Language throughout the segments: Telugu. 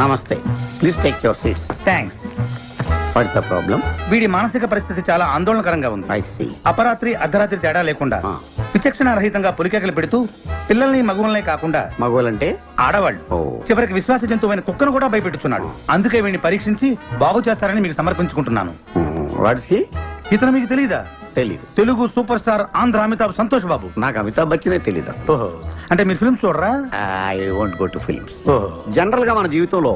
నమస్తే, please take your seats. Thanks. What the problem? వీడి మానసిక పరిస్థితి చాలా ఆందోళనకరంగా ఉంది. I see. అపరాత్రి అర్ధరాత్రి తేడా లేకుండా విచక్షణ రహితంగా పులికేకలు పెడుతూ పిల్లల్ని మగువల్నే కాకుండా మగవాళ్ళంటే ఆడవాళ్ళు చివరికి విశ్వాస జంతువైన కుక్కను కూడా భయపెట్టుచున్నాడు. అందుకే వీడిని పరీక్షించి బాగు చేస్తారని మీకు సమర్పించుకుంటున్నాను. Watts he? ఇతను మీకు తెలీదా? తెలీదు. Telugu super star Andhra Amitabh Santosh Babu. నాకు అమితాబ్ బచ్చనే తెలీదు అసలు. ఓహో, అంటే మీరు ఫిల్మ్స్ చూడరా? I won't go to films. ఓహో. జనరల్ గా మన జీవితంలో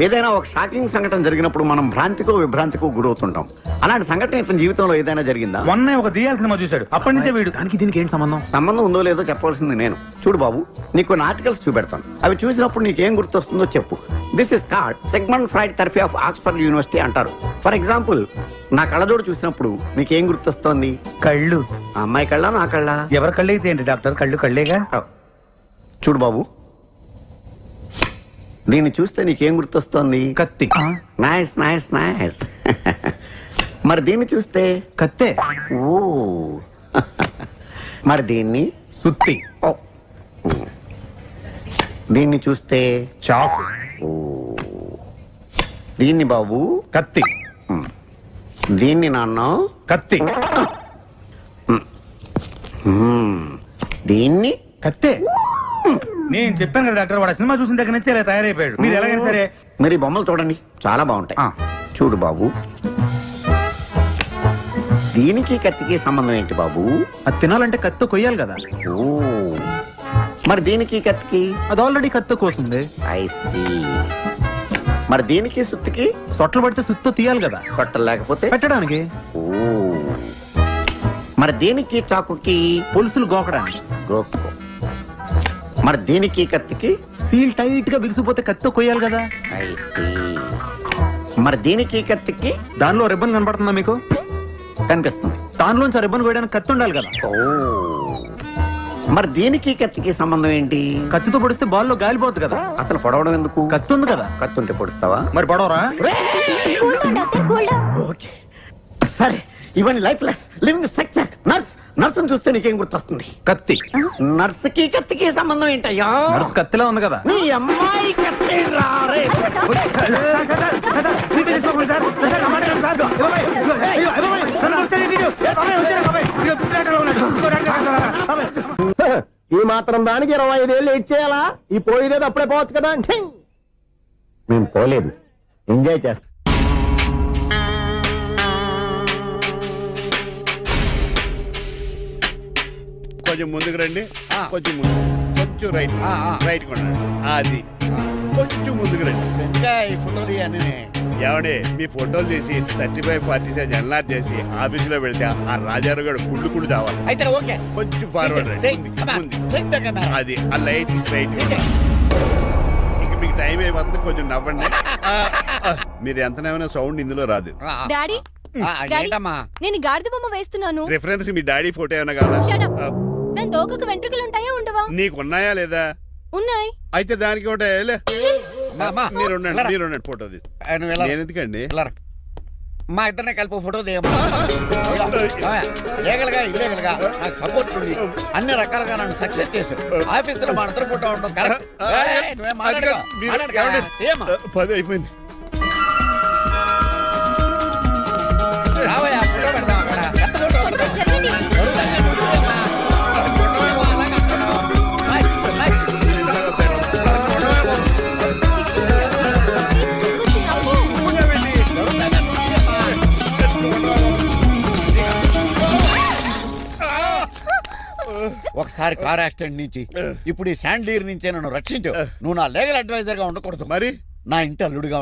ఏదైనా ఒక షాకింగ్ సంఘటన జరిగినప్పుడు మనం భ్రాంతికో విభ్రాంతికో గురవుతుంటాం. అలాంటి సంఘటన ఇతని జీవితంలో ఏదైనా జరిగిందా? మొన్నే ఒక దియాల సినిమా చూశాడు. అప్పటి నుంచే వీడు. దానికి దీనికి ఏంటి సంబంధం? సంబంధం ఉందో లేదో చెప్పవలసింది నేను. చూడు బాబు, నీకు కొన్ని ఆర్టికల్స్ చూపెడతాను. అవి చూసినప్పుడు నీకేం గుర్తొస్తుందో చెప్పు. This is card segment fried therapy of Oxford university అంటారు. ఫర్ ఎగ్జాంపుల్, నా కళ్ళజోడు చూసినప్పుడు నీకేం గుర్తొస్తోంది? కళ్ళు. ఆ అమ్మాయి కళ్ళ, నా కళ్ళ? ఎవరి కళ్ళు అయితే ఏంటి డాక్టర్, కళ్ళు కళ్ళేగా. చూడు బాబు, దీన్ని చూస్తే నీకేం గుర్తొస్తోంది? కత్తి. Nice nice nice. మరి దీన్ని చూస్తే? కత్తే. ఓ. మరి దీన్ని? సుత్తి. ఓ. దీన్ని చూస్తే? చాకు. ఓ. దీన్ని బాబు? కత్తి. దీన్ని నాన్న? కత్తి. దీన్ని? కత్తే. నేను చెప్పాను కదా డాక్టర్, వాడు సినిమా చూసిన దగ్గర నుంచి ఇలా తయారైపోయాడు. మీరు ఎలాగైనా సరే మరి ఈ బొమ్మలు చూడండి, చాలా బాగుంటాయి. చూడు బాబు, దీనికి కత్తికి సంబంధం ఏంటి బాబు? అది తినాలంటే కత్తి కొయ్యాలి కదా. ఓ. మరి దీనికి కత్తికి? అది ఆల్రెడీ కత్తి కోసింది. I see. మరి దీనికి సుత్తికి? సొట్టలు పడితే సుత్తో తీయాలి కదా. సొట్టలు లేకపోతే పెట్టడానికి. ఓ. మరి దీనికి చాకుకి? పులుసులు గోకడానికి. గోక్కో. మరి దీనికి కత్తికి? సీల్ టైట్ గా బిగిసిపోతే కత్తితో కొయ్యాలి కదా. I see. మరి దీనికి కత్తికి? దానిలో రిబ్బన్ కనపడుతుందా మీకు? కనిపిస్తుంది. దానిలోంచి రిబ్బన్ కొయ్యడానికి కత్తి ఉండాలి కదా. ఓ. మరి దీనికి కత్తికి సంబంధం ఏంటి? కత్తితో పొడిస్తే బాల్లో గాలిపోతుంది కదా. అసలు పొడవడం ఎందుకు? కత్తి ఉంది కదా. కత్తి ఉంటే పొడుస్తావా? మరి పొడవరా? ఓకే సరే, ఇవన్నీ lifeless living structure. Nurse, నర్సును చూస్తే నీకేం గుర్తొస్తుంది? కత్తి. నర్సుకి కత్తికి సంబంధం ఏంటయ్యా? నర్సు కత్తిలా ఉంది కదా. నీ అమ్మాయి కత్తి రారే. ఈ మాత్రం దానికి 25 ఏళ్ళు ఇచ్చేయాలా? ఈ పోయేదేదో అప్పుడే పోవచ్చు కదా. మేము పోలేదు, ఎంజాయ్ చేస్తాం. కొంచెం ముందుకు రండి, కొంచెం ముందు, కొంచెం రైట్, రైట్ కొనండి. అది కొంచెం ముందుకు రండి. ఈ ఫోటోలు ఇవన్నీ ఏమండి, మీ ఫోటోలు తీసి 35-40 సైజ్ ఎన్లార్ చేసి ఆఫీసులో పెడితే ఆ రాజారావు గారు కుళ్ళు కుళ్ళు కావాలి. అయితే ఓకే, కొంచెం ఫార్వర్డ్ రండి. ముందుకి. అది ఆ లైట్ స్ట్రైట్. ఇంక మీకు టైం అయిపోతుంది, కొంచెం నవ్వండి. మీరు ఎంతనేమైనా సౌండ్ ఇందులో రాదు. డాడీ, నేను గాడిద బొమ్మ వేస్తున్నాను. రిఫరెన్స్ మీ డాడీ ఫోటో ఏమైనా కావాలా? దాని దోకకు వెంట్రుకలు ఉంటాయా ఉండవా? నీకున్నాయా లేదా? ఉన్నాయి. అయితే దానికి ఒకటే మీరు ఉండండి ఫోటో తీసి. నేను ఎందుకండి? మా ఇద్దరిని కలిపి ఫోటో దిగలుగా ఇల్లేగలుగా నాకు సపోర్ట్ ఉంది. అన్ని రకాలుగా నన్ను సక్సెస్ చేశారు. ఆఫీసులో మా ఇద్దరు ఫోటో ఉండడం కరెక్ట్. 10 అయిపోయింది. రావయ్యా, ఫోటో పెడదాం అక్కడ. జరగండి. ఒకసారి కార్ యాక్సిడెంట్ నుంచి, ఇప్పుడు ఈ శాండ్లీర్ నుంచే నన్ను రక్షించు. నువ్వు నా లీగల్ అడ్వైజర్ గా ఉండకూడదు, మరి నా ఇంటి అల్లుడుగా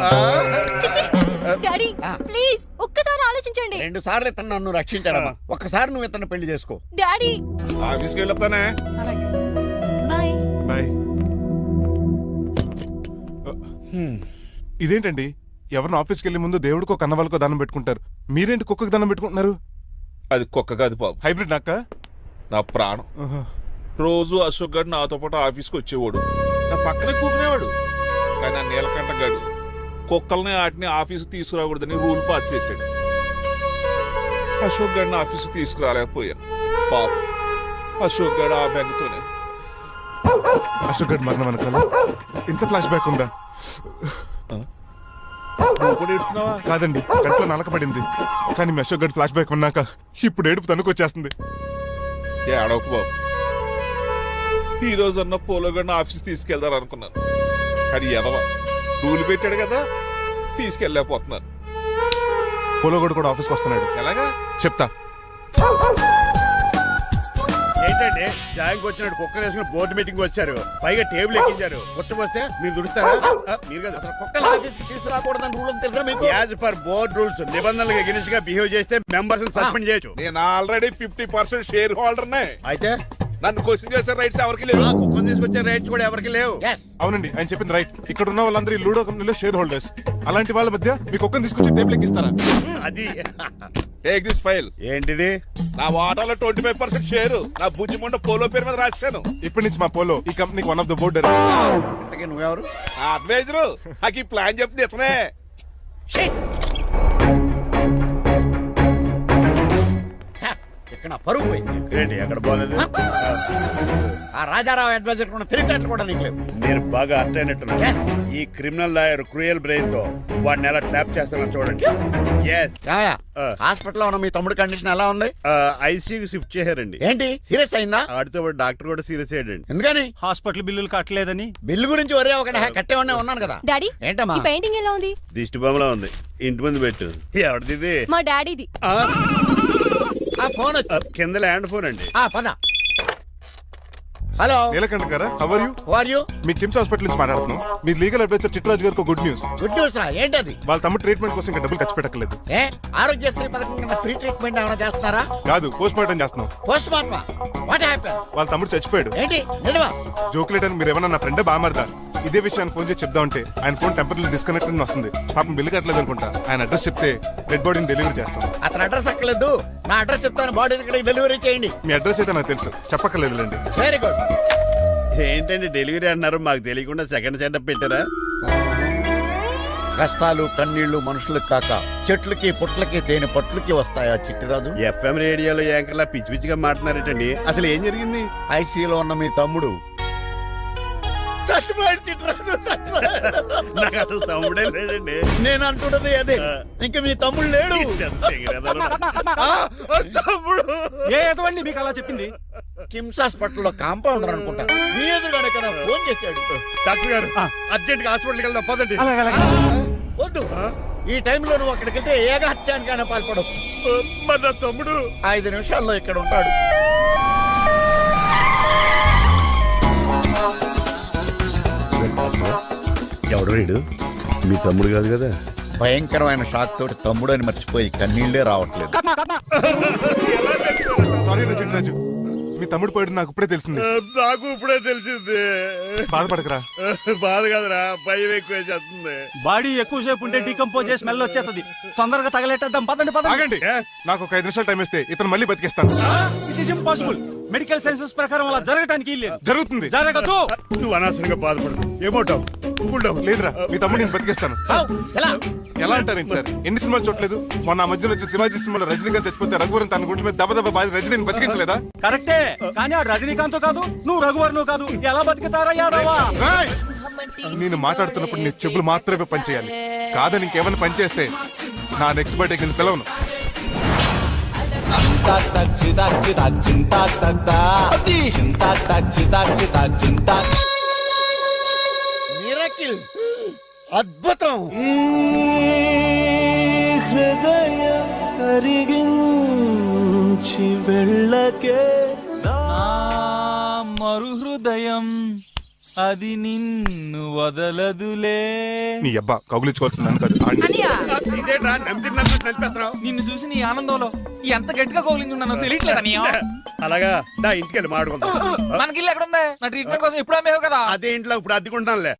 డాడీ ప్లీజ్ ఒక్కసారి ఆలోచించండి. 2 సార్లు ఇతను నన్ను రక్షించాడమ్మా. ఒక్కసారి నువ్వు ఇతను పెళ్లి చేసుకో. డాడీ ఆఫీస్కి వెళ్ళొస్తానే. బాయ్. బాయ్. ఇదేంటండి, ఎవరిని ఆఫీస్కి వెళ్ళే ముందు దేవుడికో కన్నవాళ్ళకో దండం పెట్టుకుంటారు, మీరేంటి కుక్కకు దండం పెట్టుకుంటున్నారు? అది కుక్క కాదు బాబు, హైబ్రిడ్ నాక్క. నా ప్రాణం. రోజు అశోక్ గడు నాతో పాటు ఆఫీస్కి వచ్చేవాడు, నా పక్కనే కూకునేవాడు. కానీ ఆ నీలకంఠ గడు కుక్కల్ని వాటిని ఆఫీసు తీసుకురాకూడదని రూల్ పాస్ చేశాడు. అశోక్ గడిని ఆఫీసు తీసుకురాలేకపోయాను. పాపం అశోక్ గడు ఆ బెంగతోనే. అశోక్ గడ్ మరణం వెనకాల ఇంత ఫ్లాష్ బ్యాక్ ఉందా? నువ్వు కూడా ఎడుతున్నావా? కాదండి కంట్లో నలకబడింది. కానీ మీ అశోక్ గడ్ ఫ్లాష్ బ్యాక్ ఉన్నాక ఇప్పుడు ఏడుపు తనుకొచ్చేస్తుంది. ఏడవకు బాబు. ఈ రోజు అన్న పోలో గడిని ఆఫీస్ తీసుకెళ్దారు అనుకున్నాను, కానీ ఎదవ రూల్ పెట్టాడు కదా, తీసుకెళ్ళలేకపోతున్నాను. పోలోగోడు కూడా ఆఫీస్కి వస్తున్నాడు. ఎలాగా? చెప్తా. ఏంటంటే జాయింగ్ వచ్చినట్టు కుక్కర్ వేసుకుని బోర్డు మీటింగ్ వచ్చారు, పైగా టేబుల్ ఎక్కించారు. వస్తే మీరు దుడుస్తారా? మీరు కదా అసలు కుక్కలు ఆఫీస్కి తీసుకురాకూడదని రూల్ తెలుసా మీకు? యాజ్ పర్ బోర్డ్ రూల్స్ నిబంధనలకు ఎగనిస్ట్ గా బిహేవ్ చేస్తే మెంబర్స్ సస్పెండ్ చేయొచ్చు. నేను ఆల్రెడీ 50% షేర్ హోల్డర్నే. అయితే నన్ను క్వశ్చన్ చేసే రైట్స్ ఎవరికి లేవు. ఆ కుక్కను తీసుకొచ్చే రైట్స్ కూడా ఎవరికి లేవు. అవునండి, ఆయన చెప్పింది రైట్. ఇక్కడ ఉన్న వాళ్ళందరూ ఈ లూడో కంపెనీలో షేర్ హోల్డర్స్. అలాంటి వాళ్ళ మధ్య మీ కుక్కను తీసుకొచ్చి టేబుల్ ఎక్కిస్తారా? అది టేక్ దిస్ ఫైల్. ఏంటిది? నా వాటాలో 25% షేరు నా బుజ్జిముండ పోలో పేరు మీద రాశాను. ఇప్పటి నుంచి మా పోలో ఈ కంపెనీకి వన్ ఆఫ్ ద బోర్డర్. ఇంతకీ నువ్వెవరు? అడ్వైజరు. నాకు ఈ ప్లాన్ చెప్పింది ఇతనే. ఇక్కడ నా పరుగు పోయింది. ఏంటి ఎక్కడ బాగలేదు? ఆ రాజారావు అడ్వైజర్ కూడా తెలియటట్లు కూడా నీకు లేవు. మీరు బాగా అర్థ అయినట్టున్నారు. ఈ క్రిమినల్ లాయర్ క్రూయల్ బ్రెయిన్ తో వాడిని ఎలా ట్రాప్ చేస్తానో చూడండి. హాస్పిటల్ లో ఉన్న మీ తమ్ముడు కండిషన్ ఎలా ఉంది? ఐసీయూకి షిఫ్ట్ చేశారండి. ఏంటి సీరియస్ అయిందా? ఆడితో డాక్టర్ కూడా సీరియస్ అయ్యాడండి. ఎందుకని? హాస్పిటల్ బిల్లులు కట్టలేదని. బిల్లు గురించి ఒరే ఒకటి కట్టేవాడినే ఉన్నాను కదా. డాడీ ఏంటమ్మా? ఈ పెయింటింగ్ ఎలా ఉంది? దిష్టి బొమ్మలా ఉంది. ఇంటి ముందు పెట్టు. ఎవరిది? మా డాడీది. ఆ ఫోన్ కింద ల్యాండ్ ఫోన్ అండి. పద. హలో నీలకంఠ గారా, how are you? Who are you? మీ కిమ్స్ హాస్పిటల్ నుంచి మాట్లాడుతున్నాం. మీ లీగల్ అడ్వైజర్ చిట్రాజు గారికి గుడ్ న్యూస్. గుడ్ న్యూస్ రా. ఏంటది? వాళ్ళ తమ్ముడు ట్రీట్మెంట్ కోసం ఇంకా డబ్బులు ఖర్చు పెట్టకలేదు. ఏ ఆరోగ్యశ్రీ పథకం కింద ఫ్రీ ట్రీట్మెంట్ ఏమైనా చేస్తున్నారా? కాదు, పోస్ట్ మార్టం చేస్తున్నాం. పోస్ట్ మార్టమా? What happen? వాళ్ళ తమ్ముడు చచ్చిపోయాడు. ఏంటి నిజమా? జోకులేట్ అని మీరు ఏమన్నా నా ఫ్రెండ్ బామారదా? ఇదే విషయాన్ని ఫోన్ చేసి చెప్దామంటే ఆయన ఫోన్ టెంపరీ డిస్కనెక్ట్ అని వస్తుంది. పాపం బిల్లు కట్టలేదు అనుకుంటా. ఆయన అడ్రస్ చెప్తే డెడ్ బాడీని డెలివరీ చేస్తాం. అతను అడ్రస్ అక్కర్లేదు, నా అడ్రస్ చెప్తాను. బాడీని ఇక్కడికి డెలివరీ చేయండి. మీ అడ్రస్ అయితే నాకు తెలుసు, చెప్పక్కర్లేదులేండి. Very good. ఏంటండి డెలివరీ అన్నారు, మాకు తెలియకుండా సెకండ్ సెటప్ పెట్టారా? కష్టాలు కన్నీళ్లు మనుషులకు కాక చెట్లకి పుట్లకి తేనె పట్లకి వస్తాయా చిట్టిరాజు? ఎఫ్ఎం రేడియోలో యాంకర్లా పిచ్చి పిచ్చిగా మాట్లాడారేటండి. అసలు ఏం జరిగింది? ఐసీయూలో ఉన్న మీ తమ్ముడు చచ్చిపోయాడు. చిట్టిరాజు చచ్చిపోయాడు. నాకు అసలు తమ్ముడే లేడండి. నేను అంటున్నది అదే. ఇంకా మీ తమ్ముడు లేడు. తమ్ముడు ఏ ఎదవండి మీకు అలా చెప్పింది? కిమ్స్ హాస్పిటల్లో కాంపౌండర్ అనుకుంటా. మీ ఎదురుగానే కదా ఫోన్ చేశాడు. డాక్టర్ గారు అర్జెంట్ గా హాస్పిటల్కి వెళ్దాం పదండి. వద్దు, ఈ టైంలో నువ్వు అక్కడికి వెళ్తే ఏకహత్యానికైనా పాల్పడవచ్చు. మరి నా తమ్ముడు 5 నిమిషాల్లో ఇక్కడ ఉంటాడు. ఎవడు వీడు? మీ తమ్ముడు కాదు కదా? భయంకరమైన షాక్ తోటి తమ్ముడు అని మర్చిపోయి కన్నీళ్లే రావట్లేదు. సారీ చిట్రాజు, మీ తమ్ముడు పోయాడు నాకు ఇప్పుడే తెలిసింది. నాకు ఇప్పుడే తెలిసింది. బాధపడకరా. బాధ కదరా, భయం ఎక్కువ చేస్తుంది. బాడీ ఎక్కువసేపు ఉంటే డీకంపోజ్ చేసి స్మెల్ వచ్చేస్తుంది. తొందరగా తగలెట్టేద్దాం. పదండి పదండి. ఆగండి, నాకు ఒక 5 నిమిషాలు టైం ఇస్తే ఇతను మళ్ళీ బతికేస్తాను. It is impossible. Medical sciences ప్రకారం అలా జరగటానికి లేదు. జరుగుతుంది. జరగదు. నువ్వు అనవసరంగా బాధపడదు. ఏమోటావు? లేదురా, మీ తమ్ముడు నేను బతికేస్తాను. ఎలా అంటారేంటి సార్? ఎన్ని సినిమాలు చూడలేదు? మొన్న ఆ మధ్యలో వచ్చిన శివాజీ సినిమాలో రజనీకాంత్ చచ్చిపోతే రఘువరన్ తన గుండె మీద దెబ్బ బాధ రజనీని బతికించలేదా? కరెక్టే, కానీ ఆ రజనీకాంత్ కాదు, నువ్వు రఘువర్ను కాదు. ఎలా బతుకుతారా యాదవా? రాయ్! నేను మాట్లాడుతున్నప్పుడు నీ చెప్పులు మాత్రమే పనిచేయాలి. కాదని ఇంకేమైనా పనిచేస్తే నా నెక్స్ట్ బర్త్డే కింద పిలవను. మిరకిల్, అద్భుతం. హృదయం కరిగించి వెళ్ళకే మరు హృదయం అది నిన్ను వదలదులే. నీ అబ్బా కౌగులించుకోవాల్సిందని కాదు. ఇదేంట్రా నమ్మినట్టు నడిపేస్తున్నావు? నిన్ను చూసి నీ ఆనందంలో ఎంత గట్టిగా కౌలించున్నానో తెలియట్లేదా? అలాగా దా ఇంటికి వెళ్ళి మాడుకుందాం. మనకి ఇల్లు ఎక్కడుంది? నా ట్రీట్మెంట్ కోసం ఎప్పుడు అమ్మేవు కదా. అదే ఇంట్లో ఇప్పుడు అద్దెకుంటానులే.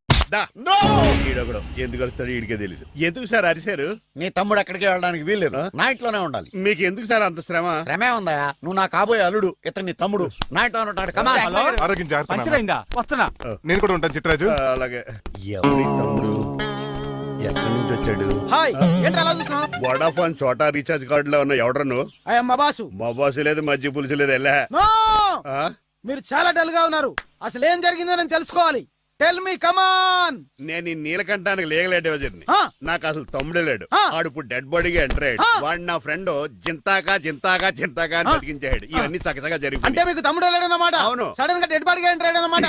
ఈడొకడు ఎందుకు వస్తాడు ఈడికే తెలీదు. ఎందుకు సార్ అరిశారు? నీ తమ్ముడు ఎక్కడికి వెళ్ళడానికి వీల్లేదు, నా ఇంట్లోనే ఉండాలి. మీకు ఎందుకు సార్ అంత శ్రమ? శ్రమే ఉందా? నువ్వు నా కాబోయే అల్లుడు, ఇతను నీ తమ్ముడు, నా ఇంట్లోనే ఉంటాడు. ఆరోగ్యం జాగ్రత్త. పంచరైందా? వస్తున్నా. నేను కూడా ఉంటాను చిట్రాజు. అలాగే. ఎవరి తమ్ముడు? ఎక్కడి నుంచి వచ్చాడు? హాయ్, ఏంటి అలా చూస్తున్నావు? వడాఫోన్ చోటా రీఛార్జ్ కార్డు లో ఉన్న ఎవడరా నువ్వు? మా బాసు. మా బాసు లేదు, మజ్జి పులుసు లేదు. వెళ్ళా. మీరు చాలా డల్ గా ఉన్నారు. అసలు ఏం జరిగిందో నేను తెలుసుకోవాలి. టెల్ మీ కమాన్. నేను ఈ నీలకంఠానికి లేగలేడు వజర్ని. నాకు అసలు తమ్ముడే లేడు. ఆడు ఇప్పుడు డెడ్ బాడీగా ఎంటర్ అయ్యాడు. వాడు నా ఫ్రెండ్ జింతాకా అని బతికించాడు. ఇవన్నీ చక్కగా అంటే జరిగిపోయి మీకు తమ్ముడు వెళ్ళాడన్నమాట. అవును. సడన్ గా డెడ్ బాడీగా ఎంటర్ అయ్యాడన్నమాట.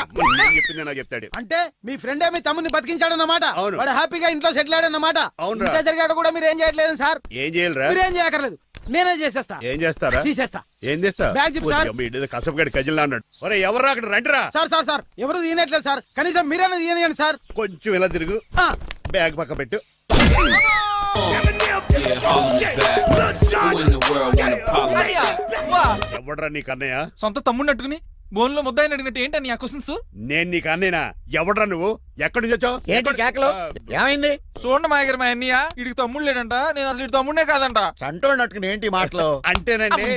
చెప్పింది నాకు చెప్తాడు. అంటే మీ ఫ్రెండే మీ తమ్ముని బతికించాడన్నమాట. అవును. వాడు హ్యాపీగా ఇంట్లో సెటిల్ అయ్యాడన్నమాట. అవునురా. ఇంత జరిగాక కూడా మీరు ఏం చేయట్లేదు సార్. ఏం చేయాలిరా? మీరేం చేయక్కర్లేదు, నేనే చేసేస్తా. ఏం చేస్తారా? తీసేస్తా. ఏం చేస్తా? బ్యాగ్ చెప్పు సార్. కసపగడి కజిల్లా అన్నాడు. ఒరే ఎవరు అక్కడ రండిరా. సార్ ఎవరు తీయనట్లేదు సార్, కనీసం మీరైనా తీయనియండి సార్. కొంచెం ఇలా తిరుగు. ఆ. బ్యాగ్ పక్క పెట్టు. ఎవడరా నీకు అన్నయ్య? సొంత తమ్ముడిని అట్టుకుని బోన్లో ముద్దాయిని అడిగినట్టు ఏంటని ఆ క్వశ్చన్స్? నేను నీకు అన్నయ్యనా? ఎవడరా నువ్వు? ఎక్కడి నుంచి వచ్చావు? ఏంటి కేకలు? ఏమైంది? చూడండి మా దగ్గర మా అన్నయ్య ఇడికి తమ్ముడు లేడంట, నేను అసలు ఇటు తమ్ముడే కాదంట. సంటోడు నట్టుకుని ఏంటి మాటలు? అంటేనండి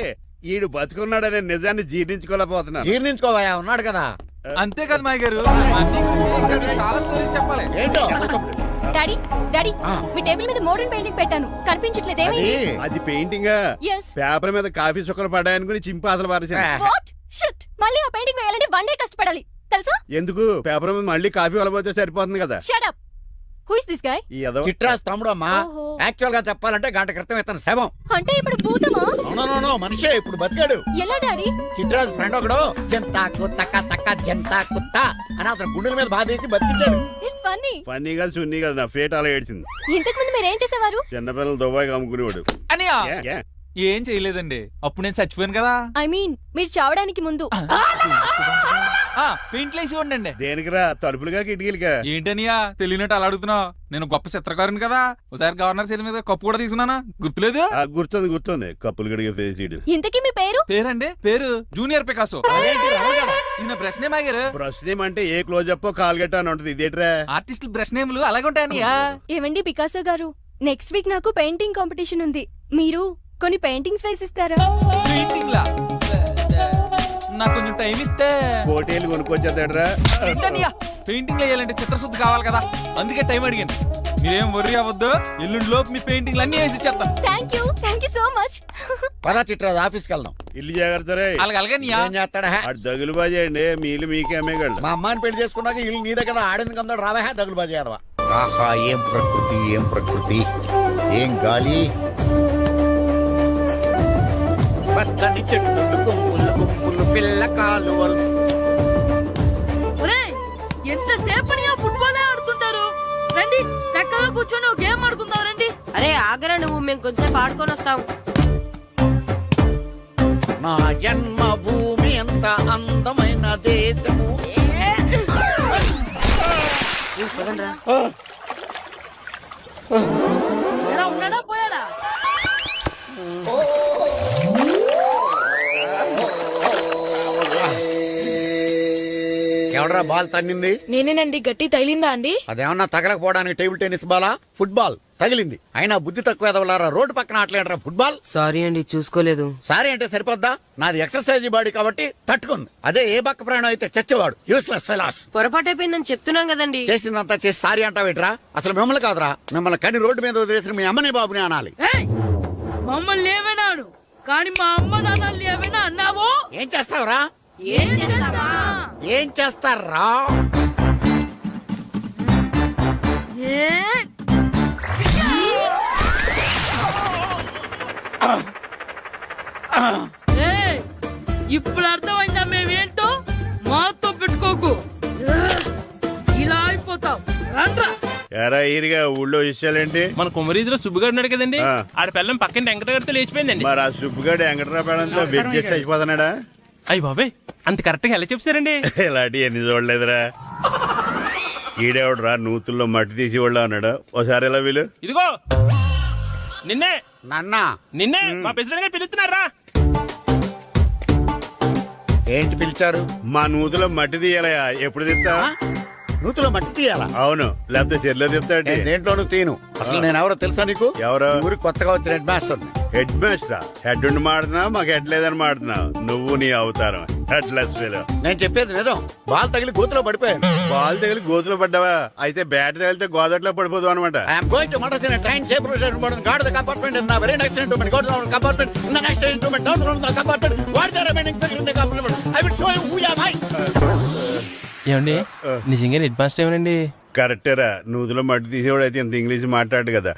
ఈడు బతుకున్నాడనే నిజాన్ని జీర్ణించుకోలేకపోతున్నాను. జీర్ణించుకోవా, ఉన్నాడు కదా. అంతేకాదు మా గారు, మా అన్నయ్యకి చాలా స్టోరీస్ చెప్పాలి. ఏంటో? డాడీ డాడీ మీ టేబుల్ మీద మోడర్న్ పెయింటింగ్ పెట్టాను, కనిపించట్లేదు. అది ఏమైంది? అది పెయింటింగ్. Yes. పేపర్ మీద కాఫీ చుక్కలు పడ్డాయనుకుని చింపి అసలు పారేసాను. వాట్ షిట్, మళ్ళీ ఆ పెయింటింగ్ వేయాలంటే 1 డే కష్టపడాలి తెలుసా? ఎందుకు? పేపర్ మీద మళ్ళీ కాఫీ వలపోతే సరిపోతుంది కదా. Shut up. Who is this guy? ఈ ఎదవ. చిట్రాజ్ తమ్ముడు అమ్మా. ఓహో. యాక్చువల్ గా చెప్పాలంటే గంట క్రితం ఇతను శవం. అంటే ఇప్పుడు భూతమా? నో మనిషే ఇప్పుడు బతికాడు. ఎలా డాడీ? చిట్రాజ్ ఫ్రెండ్ ఒకడు జంతా కుత్త జంతా కుత్త అని అతను గుండెల మీద బాధేసి బతికించాడు. It's funny. ఫన్నీ కాదు సున్నీ కాదు, నా ఫేట్ అలా ఏడ్చింది. ఇంతకు ముందు మీరు ఏం చేసేవారు? చిన్నపిల్లలు దుబాయ్ అమ్ముకునేవాడు. అన్నయ్య ఏ, ఏ. ఏం చేయలేదండి, అప్పుడు నేను చచ్చిపోయాను కదా. ఐ మీన్ మీరు చావడానికి ముందు. పెయింట్లు వేసి ఉండండి. దేనికిరా? తలుపులుగా కిటికీలుగా? ఏంటనియా తెలియనట్టు అలా అడుగుతున్నావు? నేను గొప్ప చిత్రకారుని కదా, ఒకసారి గవర్నర్ చేతి మీద కప్పు కూడా తీసుకున్నానా, గుర్తులేదు? గుర్తుంది కప్పులు గడిగే ఫేస్ చేయడం. ఇంతకీ మీ పేరు? పేరండి పేరు జూనియర్ పికాసో. అదేంటి రమణ గారు? ఇది నా బ్రష్ నేమ్ ఆగారు. బ్రష్ నేమ్ అంటే ఏ క్లోజ్ అప్ కాల్గట్ట అని ఉంటుంది. ఇదేట్రా? ఆర్టిస్టులు బ్రష్ నేమ్లు అలాగే ఉంటాయనియా. ఏవండి పికాసో గారు, నెక్స్ట్ వీక్ నాకు పెయింటింగ్ కాంపిటీషన్ ఉంది. మీరు కొన్ని పెయింటింగ్స్ వేసిస్తారా? పెయింటింగ్ లా నాకు కొంచెం టైం ఇస్తే. పోటీలు కొనుక్కొచ్చేదేట్రా? పెయింటింగ్ వేయాలంటే చిత్రశుద్ధి కావాలి కదా, అందుకే టైం అడిగాను. మీరేం వర్రీ అవ్వద్దు, ఎల్లుండి లోపు మీ పెయింటింగ్లు అన్ని వేసి ఇచ్చేస్తాను. Thank you so much. పద చిట్రాజ్ ఆఫీస్కి వెళ్దాం. ఇల్లు జాగ్రత్త రే. అలాగే ఏం చేస్తాడా? అటు దగులు బాజేయండి, మీలు మీకే అమ్మేగాళ్ళు. మా అమ్మాయిని పెళ్లి చేసుకున్నాక ఇల్లు నీదే కదా, ఆడింది కదా, రావా దగులు బాజీ అదవా. ఆహా, ఏం ప్రకృతి, ఏం గాలి. పచ్చని చెట్లు, గుంపులు పిల్ల కాలువలు. ఎంతసేపని ఆ ఫుట్బాల్ ఆడుతుంటారు? రండి చక్కగా కూర్చొని ఒక గేమ్ ఆడుకుందాం రండి. అరే ఆగరా నువ్వు, మేము కొంచెం ఆడుకొని వస్తాం. నా జన్మ భూమి ఎంత అందమైన దేశము. ఉన్నాడా పోయాడా? ఎవడరా బాల్ తన్నింది? నేనేనండి. గట్టి తగిలిందా అండి? అదేమన్నా తగలకపోవడానికి టేబుల్ టెన్నిస్ బాలా, ఫుట్బాల్ తగిలింది. అయినా బుద్ధి తక్కువ ఎదవలారా, రోడ్డు పక్కన ఆటలేడరా ఫుట్బాల్. సారీ అండి, చూసుకోలేదు. సారీ అంటే సరిపోద్దా? నాది ఎక్సర్సైజ్ బాడీ కాబట్టి తట్టుకుంది. అదే ఏ బక్క ప్రాణం అయితే చచ్చేవాడు. Useless fellas. పొరపాటు అయిపోయిందని చెప్తున్నాం కదండి. చేసిందంతా చేసి సారీ అంటావేట్రా? అసలు మిమ్మల్ని కాదురా, మిమ్మల్ని కని రోడ్డు మీద వదిలేసిన మీ అమ్మని బాబుని అనాలి. మమ్మల్ని లేవనాడు కానీ మా అమ్మ నాన్న లేవనా అన్నావు. ఏం చేస్తావురా? ఏం చేస్తావా? ఏం చేస్తారా? ఇప్పుడు అర్థమైందా మేమేంటో? మాతో పెట్టుకోకు, ఇలా అయిపోతావు. రండ్రా. ఎరా ఈరిగా ఊళ్ళో విషయాలేంటి? మన కుమరీధిలో సుబ్బుగాడు ఉన్నాడు కదండి, ఆ. ఆడ పిల్లం పక్కన వెంకటగారితో లేచిపోయిందండి. మరి ఆ సుబ్బుగాడు వెంకటరాపేడంతో వెయిట్ చేసి అయిపోతున్నాడా? అయ్యి బాబాయ్, అంత కరెక్ట్ గా ఎలా చెప్తారండి? ఇలాంటి ఎన్ని చూడలేదురా. ఈడేవడరా నూతుల్లో మట్టి తీసి వాళ్ళు అన్నాడు. ఓసారి ఎలా వీలు? ఇదిగో నిన్నే నాన్న మా ప్రెసిడెంట్ గారు పిలుస్తున్నారా? ఏంటి పిలిచారు? మా నూతులో మట్టి తీయాలయా. ఎప్పుడు తీస్తా? నూతులో మట్టి తీయాలా? అవును, లేకపోతే చెర్లో తీస్తాడు. నేను దేంట్లోనూ తీను. అసలు నేను ఎవరో తెలుసా నీకు? ఎవరు? ఊరికి కొత్తగా వచ్చిన head master. Head master? Head ఉండి మాడుతున్నావు, మాకు హెడ్ లేదని మాడుతున్నావు. నువ్వు నీ అవతారం హెడ్ లెస్ ఫెలో. నేను చెప్పేది నిజం. బాల్ తగిలి గోతులో పడిపోయాను. బాల్ తగిలి గోతులో పడ్డావా? అయితే బ్యాట్ తగిలితే గోదట్లో పడిపోదు అనమాట. I'm going to మడస్ in a train table station guard the compartment in the very next instrument. Go to the compartment in the next instrument. Down from the compartment. What the remaining figure in the compartment? I will show you who am I. ఏమండి నిజంగా హెడ్ మాస్టర్ ఏమనండి? కరెక్టేరా, నూతులో మట్టి తీసేవాడు అయితే ఇంత ఇంగ్లీష్ మాట్లాడు కదా.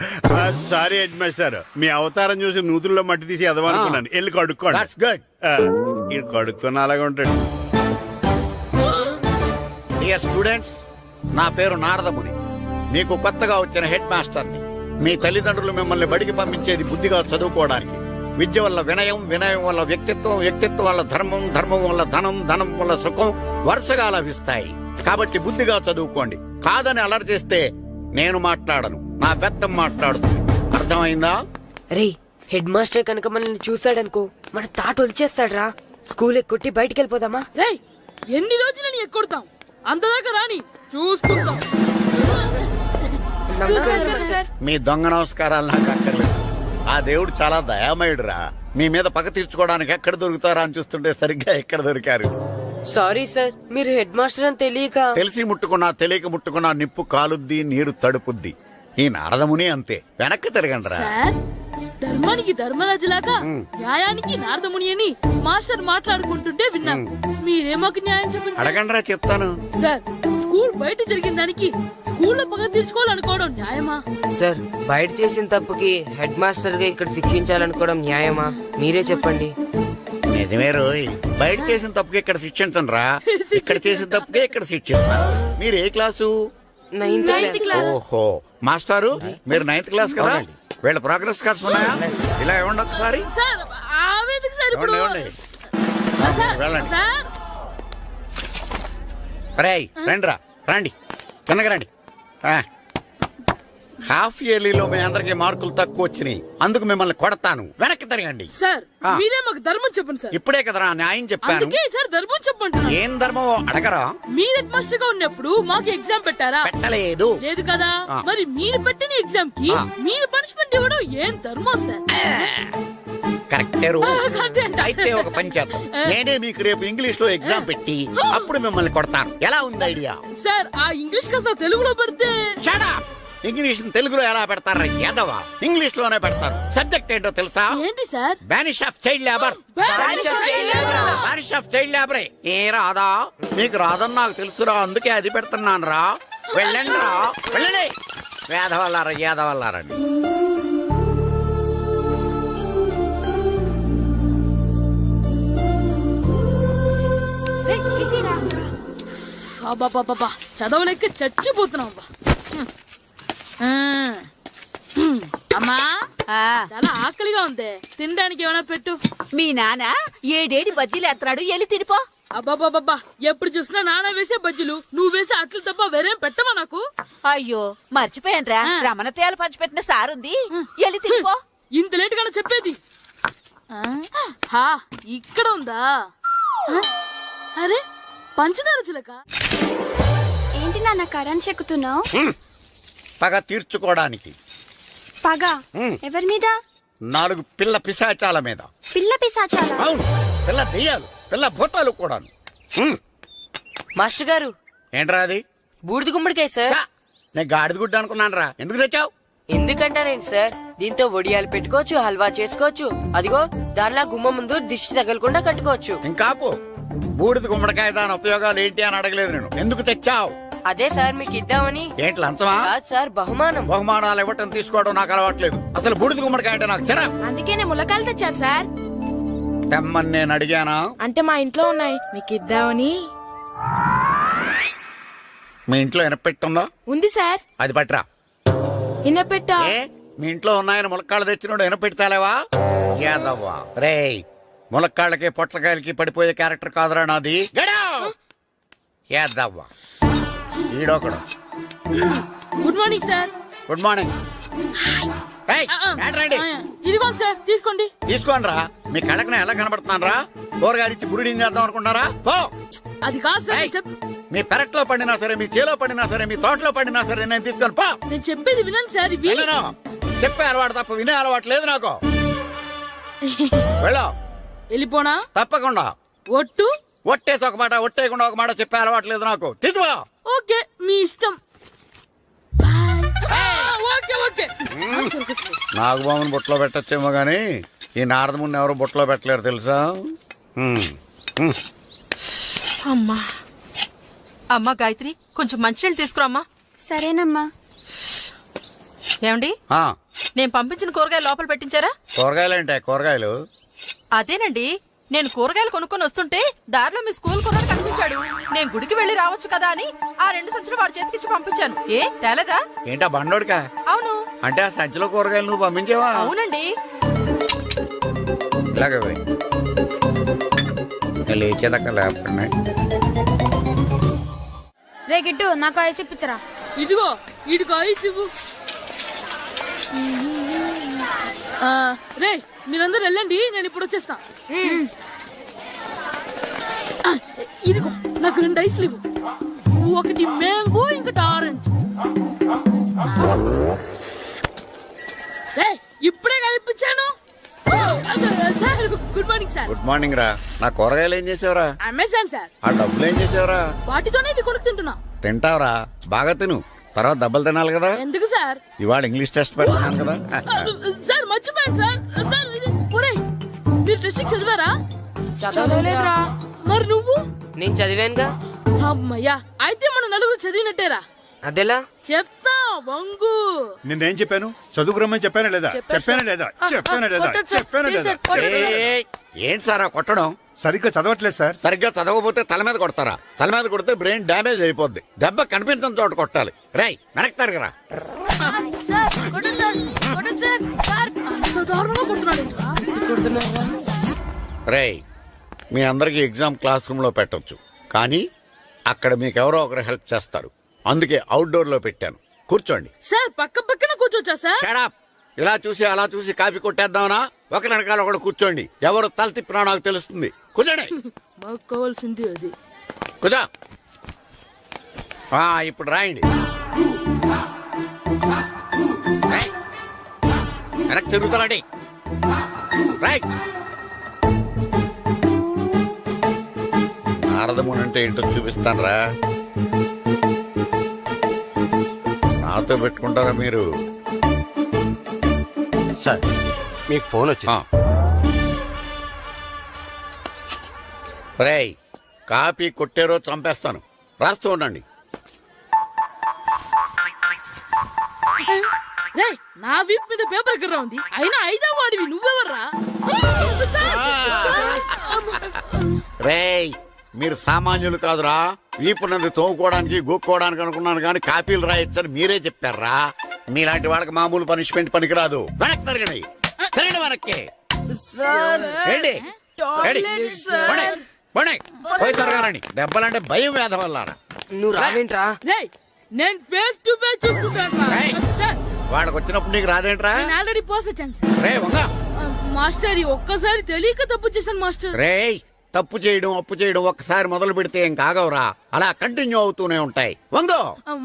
సారీ హెడ్ మాస్టర్, మీ అవతారం చూసి నూతుల్లో మట్టి తీసి ఎదవనుకున్నాను. వెళ్ళి కడుక్కోండి. ఇది కడుక్కొని అలాగే ఉంటాడు. డియర్ స్టూడెంట్స్, నా పేరు నారదముని. మీకు కొత్తగా వచ్చిన హెడ్ మాస్టర్ని. మీ తల్లిదండ్రులు మిమ్మల్ని బడికి పంపించేది బుద్ధిగా చదువుకోవడానికి. విద్య వల్ల వినయం, వినయం వల్ల వ్యక్తిత్వం, వ్యక్తిత్వం వల్ల ధర్మం, ధర్మం వల్ల ధనం, ధనం వల్ల సుఖం వరుసగా లభిస్తాయి. కాబట్టి బుద్ధిగా చదువుకోండి. కాదని అలర్ చేస్తే నేను మాట్లాడను, నా పెద్దం మాట్లాడుతుంది. అర్థమైందా? రే, హెడ్ మాస్టర్ కనుక మనల్ని చూసాడనుకో మన తాట వచ్చేస్తాడ్రా. స్కూల్ ఎక్కొట్టి బయటికి వెళ్ళిపోదామా? రే, ఎన్ని రోజులని ఎక్కొడతాం? అంతదాకా రాని చూసుకుంటాం. మీ దొంగ నమస్కారాలు నాకు అక్కర్లేదు. ఆ దేవుడు చాలా దయామయుడురా. మీ మీద పగ తీర్చుకోవడానికి ఎక్కడ దొరుకుతారా అని చూస్తుంటే సరిగ్గా ఎక్కడ దొరికారు. సారీ సార్, మీరు హెడ్ మాస్టర్ అని తెలియక. తెలిసి ముట్టుకున్నా తెలియక ముట్టుకున్నా నిప్పు కాలుద్ది, నీరు తడుపుద్ది. ఈ నారదముని అంతే. వెనక్కి తిరగండిరా. సార్, ధర్మానికి ధర్మరాజులాగా న్యాయానికి నారదముని అని మాస్టర్ మాట్లాడుకుంటుంటే విన్నాం. మీరే మాకు న్యాయం చెప్పండి సార్. అడగండిరా, చెప్తాను. సార్, స్కూల్ బయట జరిగిన దానికి స్కూల్లో పగ తీర్చుకోవాలనుకోవడం న్యాయమా? సార్, బయట చేసిన తప్పుకి హెడ్ మాస్టర్ గా ఇక్కడ శిక్షించాలనుకోవడం న్యాయమా? మీరే చెప్పండి. నిజమే రోయ్, బయట చేసిన తప్పుకి ఇక్కడ శిక్షించను రా. ఇక్కడ చేసిన తప్పుకే ఇక్కడ శిక్షిస్తాను. మీరు ఏ క్లాసు? 9th class. ఓహో, మాస్టారు మీరు 9th క్లాస్ కదా? వీళ్ళ ప్రోగ్రెస్ కార్డ్స్ ఉన్నాయా? ఇలా ఇవ్వండి ఒకసారి. సార్, ఆవేదకు సార్ ఇప్పుడు. ఇవ్వండి. సార్, వెళ్ళండి. సార్. రేయ్, రండిరా, రండి, కిందకి రండి. హాఫ్ ఇయర్లీలో మీ అందరికి మార్కులు తక్కువ వచ్చినాయి. అందుకు మిమ్మల్ని కొడతాను. వెనక్కి తిరగండి. సార్, మీరే మాకు ధర్మం చెప్పండి సార్. ఇప్పుడే కదరా న్యాయం చెప్పాను. అందుకే సార్ ధర్మం చెప్పండి. ఏం ధర్మమో అడగరా? మీరు హెడ్ మాస్టర్ గా ఉన్నప్పుడు మాకు ఎగ్జామ్ పెట్టారా? పెట్టలేదు. లేదు కదా. మరి మీరు పెట్టిన ఎగ్జామ్ కి మీరు పనిష్మెంట్ ఇవ్వడం ఏం ధర్మం సార్? కరెక్టే రో. అయితే ఒక పని చేద్దాం. నేనే మీకు రేపు ఇంగ్లీష్ లో ఎగ్జామ్ పెట్టి అప్పుడు మిమ్మల్ని కొడతాను. ఎలా ఉంది ఐడియా? సార్, ఆ ఇంగ్లీష్ కాస్త తెలుగులో పెడితే. Shut up! ఇంగ్లీష్ తెలుగులో ఎలా పెడతారా యాదవా? ఇంగ్లీష్ లోనే పెడతారు. సబ్జెక్ట్ ఏంటో తెలుసా? ఏంటి sir? Banish of child labour. Banish of child లేబరే. ఏ రాదా? మీకు రాదని నాకు తెలుసురా, అందుకే అది పెడుతున్నాను రా. వెళ్ళండి రా, వెళ్ళండి. వేదవల్లారా, యాదవల్లారండి. బాబా చదవలేక చచ్చిపోతున్నాం. అమ్మా, చాలా ఆకలిగా ఉంది. తినడానికి ఏమైనా పెట్టు. మీ నాన్న ఏడేడి బజ్జీలు ఎత్తాడు, ఎల్లి తినిపో. అబ్బాబాబా, ఎప్పుడు చూసినా నాన్న వేసే బజ్జీలు, నువ్వు వేసే అట్లు తప్ప వేరేం పెట్టవా నాకు? అయ్యో, మర్చిపోయానురా, రమణ తేలు పంచిపెట్టిన సారుంది, ఎల్లి తినిపో. ఇంత లేట్ గా చెప్పేది. ఇక్కడ ఉందా? అరే, పంచదార చిలక. ఏంటి నాన్న కరెంట్ చెక్కుతున్నావు? పగ తీర్చుకోవడానికి. పగ ఎవరి మీద? 4 పిల్ల పిశాచాల మీద. పిల్ల పిశాచాలా? అవును, పిల్ల దెయ్యాలు, పిల్ల భూతాలు కూడా. మాస్టర్ గారు, ఏంట్రా అది? బూడిద గుమ్మడికాయ సార్. నేను గాడిద గుడ్డ అనుకున్నాను రా. ఎందుకు తెచ్చావు? ఎందుకంటారేంటి సార్, దీంతో వడియాలు పెట్టుకోవచ్చు, హల్వా చేసుకోవచ్చు. అదిగో దానిలా గుమ్మ ముందు దిష్టి తగలకుండా కట్టుకోవచ్చు. ఇంకాపు, బూడిద గుమ్మడికాయ దాని ఉపయోగాలు ఏంటి అని అడగలేదు నేను. ఎందుకు తెచ్చావు? అదే సార్ మీకు ఇద్దామని. ఏంటి లంచమా? కాదు సార్, బహుమానం. బహుమానాలు ఇవ్వటం తీసుకోవడం నాకు అలవాట్లేదు. అసలు బూడిద గుమ్మడికాయ అంటే నాకు చిరా. అందుకే నేను ములకాయలు తెచ్చాను సార్. తెమ్మని నేను అడిగానా? అంటే మా ఇంట్లో ఉన్నాయి, మీకు ఇద్దామని. మీ ఇంట్లో ఎనపెట్టుందా? ఉంది సార్. అది పట్రా. ఇన్నపెట్టా? ఏ, మీ ఇంట్లో ఉన్నాయని ములక్కాళ్ళు తెచ్చినోడు ఎనపెడతాలేవా? యాదవ్వా రేయ్, ములక్కాళ్ళకి పొట్లకాయలకి పడిపోయే క్యారెక్టర్ కాదురా నాది. యాదవ్వా ఈడొకడు. Good morning sir. Good morning. ఇదిగోండి సార్, తీసుకోండి. తీసుకోండి రా. మీ కళ్ళకి నేను ఎలా కనబడుతున్నాను రా? కూరగాయలిచ్చి బురిడింగ్ చేద్దాం అనుకుంటారా? పో. అది కాదు సార్. మీ పెరట్లో పండినా సరే, మీ చేలో పండినా సరే, మీ తోటలో పండినా సరే నేను తీసుకొని పో. నేను చెప్పేది వినండి సార్. చెప్పే అలవాటు తప్ప వినే అలవాటు లేదు నాకు. వెళ్ళో. వెళ్ళిపోనా? తప్పకుండా. ఒట్టు? ఒట్టేసి ఒక మాట, ఒట్టేయకుండా ఒక మాట చెప్పే అలవాటు లేదు నాకు. తీసుకో. ఓకే, మీ ఇష్టం. Okay okay. నాగబాబుని బుట్టలో పెట్టచ్చేమో గానీ ఈ నారదముని ఎవరు బుట్టలో పెట్టలేరు తెలుసా? అమ్మా, అమ్మా గాయత్రి, కొంచెం మంచినీళ్ళు తీసుకురామ్మా. సరేనమ్మా. ఏమండి, నేను పంపించిన కూరగాయలు లోపల పెట్టించారా? కూరగాయలు అంటే కూరగాయలు? అదేనండి, నేను కూరగాయలు కొనుక్కొని వస్తుంటే దారిలో మీ స్కూల్ కుర్రాడు కనిపించాడు. నేను గుడికి వెళ్లి రావచ్చు కదా అని ఆ 2 సంచులు వాడి చేతికిచ్చి పంపించాను. ఏ తేలేదా? ఏంటా బండోడికా? అవును. అంటే ఆ సంచిలో కూరగాయలు నువ్వు పంపించావా? అవునండి. ఇలాగే లేచేదాకా లేకుండా. రే గిట్టు, నాకు ఐస్ ఇప్పించరా. ఇదిగో ఇదిగో ఐస్ ఇవ్వు. రే మీరందరూ వెళ్ళండి, నేను ఇప్పుడు వచ్చేస్తా. ఇదిగో నాకు 2 ఐస్లు ఇవ్వు. ఒకటి మ్యాంగో, ఇంకటి ఆరెంజ్. ఇప్పుడే కనిపించాను. Sir good morning sir. Good morning రా. నా కూరగాయలు ఏం చేసావురా? Amazon sir. ఆ డబ్బులు ఏం చేసావురా? వాటితోనే ఇవి కొనుక్కు తింటున్నా. తింటావురా, బాగా తిను. తర్వాత దెబ్బలు తినాలి కదా. ఎందుకు సార్? ఇవాళ ఇంగ్లీష్ టెస్ట్ పెడతాను కదా. సార్ మర్చిపోయాను సార్. సార్ ఒరేయ్, మీరు టెస్టింగ్ చదివారా? చదవలేదురా. మరి నువ్వు? నేను చదివానుగా. అమ్మయ్యా, అయితే మన నలుగురు చదివినట్టేరా. అదెలా? చెప్తా వంగు. నిన్నేం చెప్పాను? చదువుకురమ్మని చెప్పానా లేదా? చెప్పానా లేదా? చెప్పానా లేదా? చెప్పానా లేదా? ఏంటి సార్ కొట్టడం? సరిగ్గా చదవట్లేదు సార్. సరిగ్గా చదవకపోతే తల మీద కొడతారా? తల మీద కొడితే బ్రెయిన్ డ్యామేజ్ అయిపోద్ది. దెబ్బ కనిపించిన చోట కొట్టాలి. రై వెనక్కి తరగరా. రేయ్, మీ అందరికి ఎగ్జామ్ క్లాస్ రూమ్ లో పెట్టొచ్చు, కానీ అక్కడ మీకెవరో ఒకరు హెల్ప్ చేస్తారు. అందుకే అవుట్డోర్ లో పెట్టాను. కూర్చోండి. సార్ పక్క పక్కన కూర్చోచ్చా సార్? Shut up. ఇలా చూసి అలా చూసి కాపీ కొట్టేద్దామనా? ఒకరి వెనకాల ఒకడు కూర్చోండి. ఎవరు తల తిప్పినా నాకు తెలుస్తుంది. కూర్చోండి. మాకు కావాల్సింది అది. కూర్చో. ఇప్పుడు రాయండి. వెనక్కి తిరుగుతారండి. రైట్. నారదముని అంటే ఏంటో చూపిస్తాను రా. నాతో పెట్టుకుంటారా మీరు? సార్ మీకు ఫోన్ వచ్చింది. రేయ్, కాపీ కొట్టారో చంపేస్తాను. రాస్తూ ఉండండి. రేయ్, నా వీప్ మీద పేపర్ కర్ర ఉంది, అయినా 5వ వాడివి నువ్వెవర్రా? రేయ్, మీరు సామాన్యులు కాదురా. వీపునంది తోముకోవడానికి గోక్కోవడానికి అనుకున్నాను, కానీ కాపీలు రాయొచ్చని మీరే చెప్పారా. మీలాంటి వాళ్ళకి మామూలు పనిష్మెంట్ పనికిరాదు. వెనక్కి తిరగండి. తిరగండి వెనక్కి. ఏంటి? పోయి తిరగారండి. దెబ్బలంటే భయం వేద వల్ల. నువ్వు రావేంట్రా? నేను ఫేస్ టు ఫేస్ చూసుకుంటాను. వాళ్ళకి వచ్చినప్పుడు నీకు రాదేంట్రా? నేను ఆల్రెడీ పోస్ వచ్చాను సార్. రే వంగా. మాస్టర్, ఒక్కసారి తెలియక తప్పు చేశాను మాస్టర్. రేయ్, తప్పు చేయడం అప్పు చేయడం ఒక్కసారి మొదలు పెడితే ఏం కాగవరా. అలా కంటిన్యూ అవుతూనే ఉంటాయి. వందో.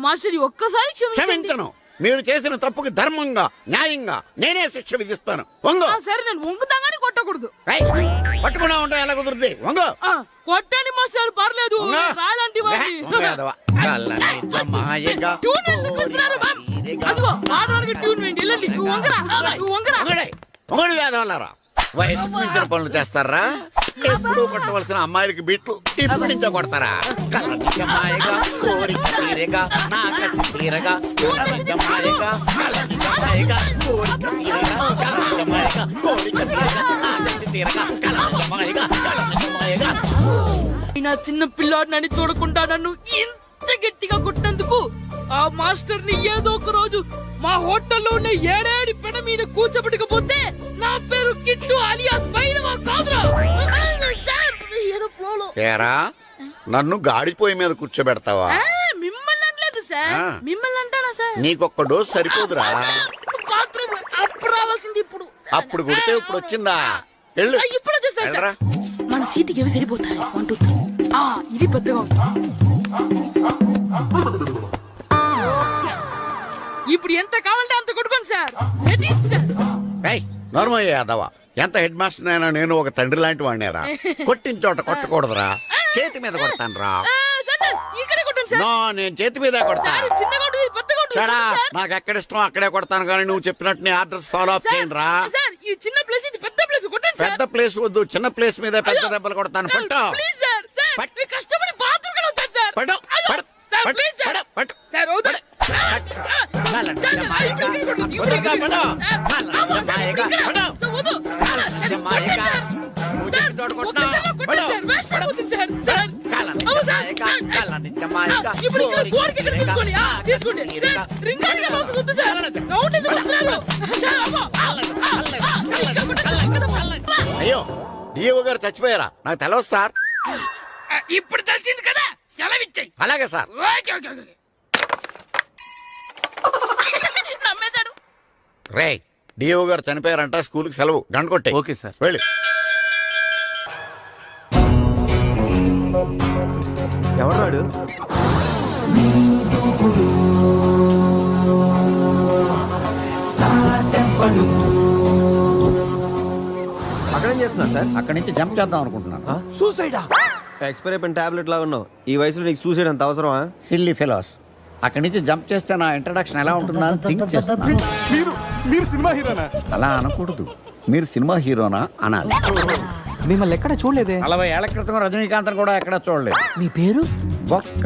మాస్టర్, ఒక్కసారి క్షమించను. మీరు చేసిన తప్పుకి ధర్మంగా న్యాయంగా నేనే శిక్ష విధిస్తాను. వంగో. సరే, నేను వంగుతాగానే కొట్టకూడదు. పట్టుకున్నా ఉంటా ఎలా కుదురుతుంది? వంగో. కొట్టండి మాస్టర్, పర్లేదు. రాలాంటి ట్యూన్ వేయండి. వెళ్ళండి. నువ్వు వంగరా. వేదవల్లారా, వయసు మించిన పనులు చేస్తారా? ఎప్పుడు కొట్టవలసిన అమ్మాయిలకి బిట్లు ఇప్పుడు నుంచో కొడతారా? కలనిజమాయగా కోరిక తీరగా నా కసి తీరగా కలనిజమాయగా కలనిజమాయగా కోరిక తీరగా కలనిజమాయగా కోరిక తీరగా నా కసి తీరగా కలనిజమాయగా కలనిజమాయగా. నా చిన్న పిల్లాడినని చూడకుండా నన్ను ఇంత గట్టిగా కొట్టినందుకు ఆ మాస్టర్ ని ఏదో ఒక రోజు మా హోటల్లో ఉన్న 7 పెడ మీద కూర్చోబెట్టకపోతే నా పేరు కిట్టు అలియాస్ బైరవా కాదురా. ఏదో ఫ్లోలో. ఏరా, నన్ను గాడిపోయి మీద కూర్చోబెడతావా? మిమ్మల్ని అనలేదు సార్. మిమ్మల్ని అంటానా సార్? నీకొక్క డోస్ సరిపోదురా. బాత్రూమ్ అప్పుడు రావాల్సింది ఇప్పుడు. అప్పుడు కొడితే ఇప్పుడు వచ్చిందా? ఇప్పుడు వచ్చేసారు సార్. మన సీటుకి ఏవి సరిపోతాయి? 1 2 3. ఇది పెద్దగా ఉంది. ఇప్పుడు ఎంత కావాలంటే అంత కొట్టుకోండి సార్. నోర్మయ్య యాదవ, ఎంత హెడ్ మాస్టర్ అయినా నేను ఒక తండ్రి లాంటి వాడినేరా. కొట్టిన చోట కొట్టకూడదురా. చేతి మీద కొడతాను రా. నో, నేను చేతి మీద కొడతాను. నాకు ఎక్కడ ఇష్టం అక్కడే కొడతాను, కానీ నువ్వు చెప్పినట్టు నీ ఆర్డర్స్ ఫాలో అప్ చేయండి రా. పెద్ద ప్లేస్ వద్దు, చిన్న ప్లేస్ మీద పెద్ద దెబ్బలు కొడతాను. పడు, అయ్యో, పడు, సార్, పడు, ప్లీజ్ సార్. పడు, పడు. సార్, వద్దు. సార్, మాయగా, వదలగా, పడు. మాయగా, పడు. వద్దు. మాయగా, నువ్వు చెప్పి తోడుకుంటున్నావు. పడు, పడు. మాయగా, ఇప్పుడు ఇక్కడ గోడకి ఇక్కడ తీసుకోండి. తీసుకోండి. సార్, రింగ్ ఆటగా మౌస్ వద్దు సార్. రౌండ్ ఎందుకు వస్తున్నారు? సార్, అమ్మో. అయ్యో డిఓ గారు చచ్చిపోయారా? నాకు తెలవదు సార్. ఇప్పుడు తెలిసింది కదా, సెలవిచ్చాయి. అలాగే సార్. Okay okay okay. నమ్మేశాడు. రే డిఓ గారు చనిపోయారంట, స్కూల్కి సెలవు. గంట కొట్టే. Okay sir. వెళ్ళి. ఎవరాడు? అక్కడేం చేస్తున్నా సార్? అక్కడి నుంచి జంప్ చేద్దాం అనుకుంటున్నాను. సూసైడా? ఎక్స్పైర్ అయిపోయిన టాబ్లెట్ లాగా ఉన్నావు. ఈ వయసులో నీకు సూసైడ్ అంత అవసరమా? Silly fellows. అక్కడి నుంచి జంప్ చేస్తే నా ఇంట్రడక్షన్ ఎలా ఉంటుందా అని థింక్ చేస్తున్నాను. మీరు సినిమా హీరోనా? అలా అనకూడదు. మీరు సినిమా హీరోనా అనాలి. మిమ్మల్ని ఎక్కడ చూడలేదే. 40 ఏళ్ల క్రితం రజనీకాంత్ కూడా ఎక్కడ చూడలేదు. మీ పేరు? బొక్క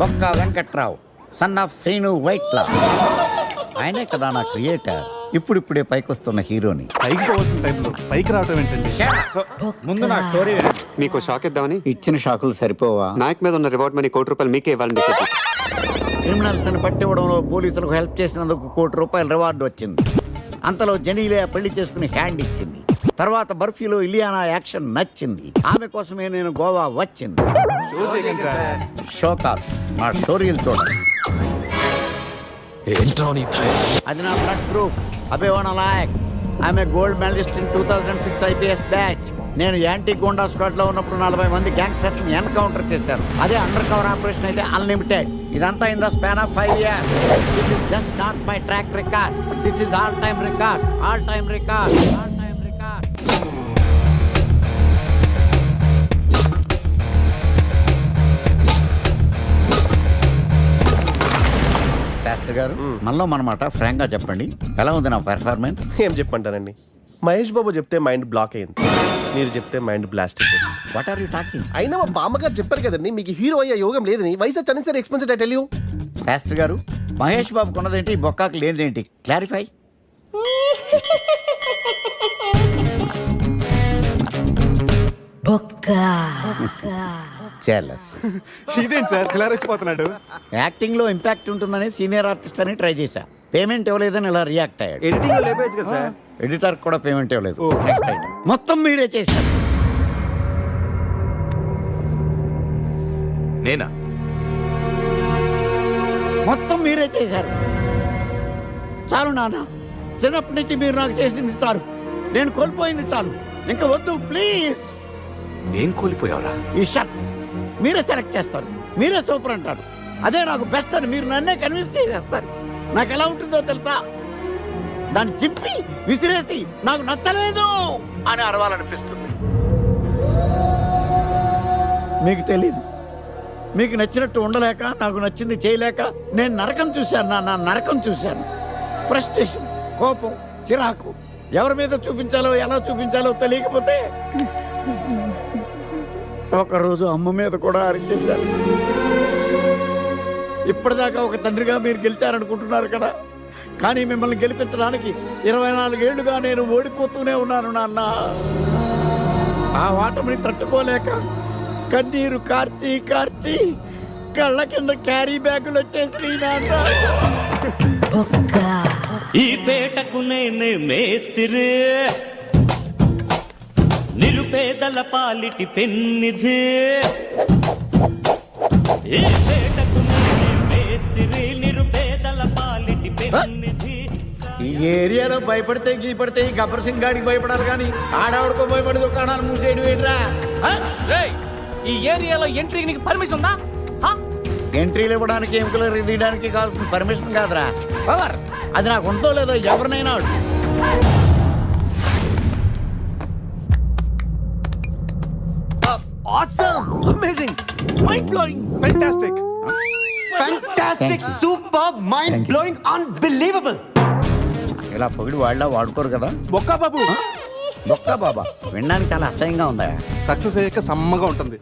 బొక్క వెంకట్రావు, సన్ ఆఫ్ శ్రీను వైట్లా. ఆయనే కదా నా క్రియేటర్. ఇప్పుడిప్పుడే పైకొస్తున్న హీరోని. పైకి పోవాల్సిన టైంలో పైకి రావటం ఏంటండి? ముందు నా స్టోరీ వినండి. మీకు షాక్ ఇద్దామని. ఇచ్చిన షాకులు సరిపోవా? నాయక్ మీద ఉన్న రివార్డ్ మనీ ₹1 మీకే ఇవ్వాలని డిసైడ్. క్రిమినల్స్ ని పట్టివ్వడంలో పోలీసులకు హెల్ప్ చేసినందుకు ₹1 రివార్డు వచ్చింది. అంతలో జనీలే పెళ్లి చేసుకుని హ్యాండ్ ఇచ్చింది. తర్వాత బర్ఫీలో ఇలియానా యాక్షన్ నచ్చింది. ఆమె కోసమే నేను గోవా వచ్చింది. షో కాదు, నా షోరీలు చూడండి. అది నా బ్లడ్ గ్రూప్. అభివాన లాయక్. ఆమె gold medalist in 2006 IPS batch. నేను యాంటీ గోండా స్క్వాడ్ లో ఉన్నప్పుడు 40 మంది గ్యాంగ్స్టర్స్ ని ఎన్కౌంటర్ చేశారు. అదే అండర్ కవర్ ఆపరేషన్ అయితే అన్లిమిటెడ్. ఇదంతా in the span of 5 years. This is just not my track record. This is all time record. All time record. All time record. Shastri garu, మనలో మనమాట ఫ్రాంక్ గా చెప్పండి, ఎలా ఉంది నా పెర్ఫార్మెన్స్? ఏం చెప్పంటానండి, మహేష్ బాబు చెప్తే మైండ్ బ్లాక్ అయింది, మీరు చెప్తే మైండ్ బ్లాస్ట్ అయిపోయింది. What are you talking? అయినా మా బామ్మగారు చెప్పారు కదండి మీకు హీరో అయ్యే యోగం లేదని. వయసు వచ్చని sir expensed tell you. Shastri garu, Mahesh బాబుకు ఉన్నదేంటి, బొక్కాకి లేనిదేంటి? క్లారిఫై. చెలస్. ఇదేంటి సార్ ఇలా రెచ్చిపోతున్నాడు? యాక్టింగ్ లో ఇంపాక్ట్ ఉంటుందని సీనియర్ ఆర్టిస్ట్ అని ట్రై చేశా. పేమెంట్ ఇవ్వలేదని ఇలా రియాక్ట్ అయ్యాడు. ఎడిటింగ్ లో లేపేయచ్చు కదా సార్. ఎడిటర్ కూడా పేమెంట్ ఇవ్వలేదు. Next item. మొత్తం మీరే చేశారు. నేనా? మొత్తం మీరే చేశారు. చాలు నాన్న, చిన్నప్పటి నుంచి మీరు నాకు చేసింది చాలు. నేను కోల్పోయింది చాలు. ఇంకా వద్దు ప్లీజ్. ఏం కోల్పోయావురా? ఈ షర్ట్ మీరే సెలెక్ట్ చేస్తారు, మీరే సూపర్ అంటారు. అదే నాకు బెస్ట్ అని మీరు నన్నే కన్విన్స్ చేసేస్తారు. నాకు ఎలా ఉంటుందో తెలుసా? దాన్ని చింపి విసిరేసి నాకు నచ్చలేదు అని అరవాలనిపిస్తుంది. మీకు తెలీదు. మీకు నచ్చినట్టు ఉండలేక, నాకు నచ్చింది చేయలేక నేను నరకం చూశాను. నా నరకం చూశాను. ఫ్రస్ట్రేషన్, కోపం, చిరాకు, ఎవరి మీద చూపించాలో ఎలా చూపించాలో తెలియకపోతే ఒకరోజు అమ్మ మీద కూడా అరిచేశారు. ఇప్పటిదాకా ఒక తండ్రిగా మీరు గెలిచారనుకుంటున్నారు కదా, కానీ మిమ్మల్ని గెలిపించడానికి 24 ఏళ్లుగా నేను ఓడిపోతూనే ఉన్నాను నాన్న. ఆ ఓటమిని తట్టుకోలేక కన్నీరు కార్చి కార్చి కళ్ళ కింద క్యారీ బ్యాగులు వచ్చేసి నాన్న. ఈ పేటకు నేనే మేస్తిరి, నిరుపేదల పాలిటి పెన్నిధి. ఈ పేటకు నేనే మేస్తిరి, నిరుపేదల పాలిటి పెన్నిధి. ఈ ఏరియాలో భయపడితే గీపడితే ఈ గబ్బర్ సింగ్ గాడికి భయపడాలి, కానీ ఆడవాడికో భయపడి దుకాణాలు మూసేయడం ఏంట్రా? ఈ ఏరియాలో ఎంట్రీకి నీకు పర్మిషన్ ఉందా? ఎంట్రీలు ఇవ్వడానికి, ఎముకలు తీయడానికి కావాల్సిన పర్మిషన్ కాదురా, పవర్. అది నాకు ఉందో లేదో ఎవరినైనా అడుగు. Awesome! Amazing! Mind-blowing! Fantastic! Fantastic! Superb! Mind-blowing! Unbelievable! ఇలా పొగిడి వాళ్ళ వాడుకోరు కదా. బొక్కా బాబు, బొక్క బాబా వినడానికి చాలా అసహ్యంగా ఉందా? సక్సెస్ అయ్యాక సమ్మగా ఉంటుంది.